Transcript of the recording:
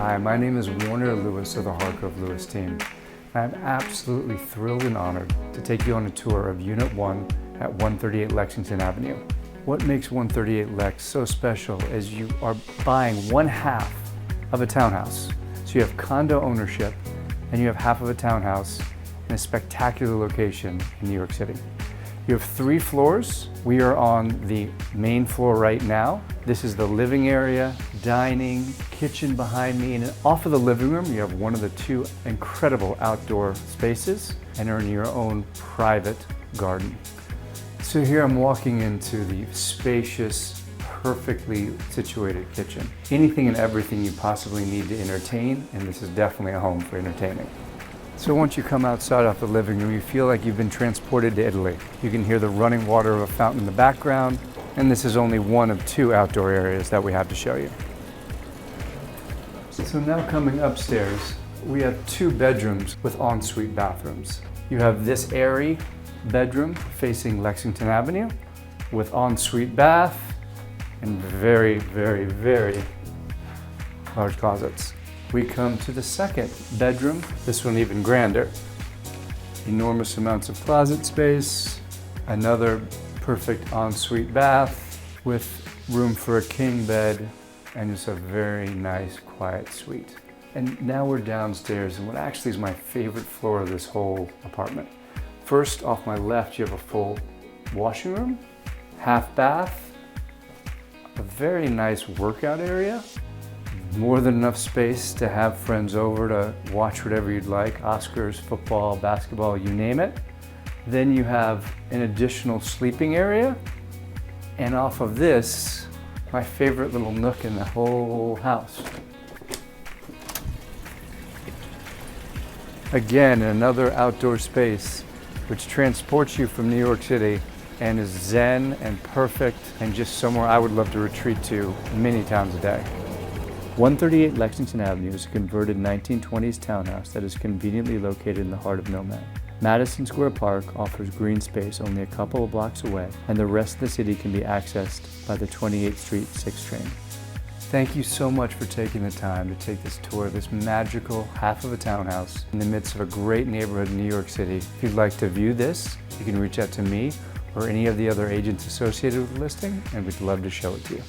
Hi, my name is Warner Lewis of the Aharkov Lewis team. I'm absolutely thrilled and honored to take you on a tour of Unit 1 at 138 Lexington Avenue. What makes 138 Lex so special is you are buying one half of a townhouse. So you have condo ownership and you have half of a townhouse in a spectacular location in New York City. You have 3 floors. We are on the main floor right now. This is the living area, dining, kitchen behind me, and off of the living room, you have one of the 2 incredible outdoor spaces and are in your own private garden. So here I'm walking into the spacious, perfectly situated kitchen. Anything and everything you possibly need to entertain, and this is definitely a home for entertaining. So once you come outside off the living room, you feel like you've been transported to Italy. You can hear the running water of a fountain in the background, and this is only one of 2 outdoor areas that we have to show you. So now coming upstairs, we have 2 bedrooms with ensuite bathrooms. You have this airy bedroom facing Lexington Avenue with ensuite bath and very, very, very large closets. We come to the 2nd bedroom, this one even grander. Enormous amounts of closet space, another perfect ensuite bath with room for a king bed and just a very nice quiet suite. And now we're downstairs in what actually is my favorite floor of this whole apartment. First, off my left, you have a full washing room, half bath, a very nice workout area, more than enough space to have friends over to watch whatever you'd like, Oscars, football, basketball, you name it. Then you have an additional sleeping area, and off of this, my favorite little nook in the whole house. Again, another outdoor space which transports you from New York City and is zen and perfect and just somewhere I would love to retreat to many times a day. 138 Lexington Avenue is a converted 1920s townhouse that is conveniently located in the heart of no man. Madison Square Park offers green space only a couple of blocks away, and the rest of the city can be accessed by the 28th Street 6 train. Thank you so much for taking the time to take this tour of this magical half of a townhouse in the midst of a great neighborhood in New York City. If you'd like to view this, you can reach out to me or any of the other agents associated with the listing, and we'd love to show it to you.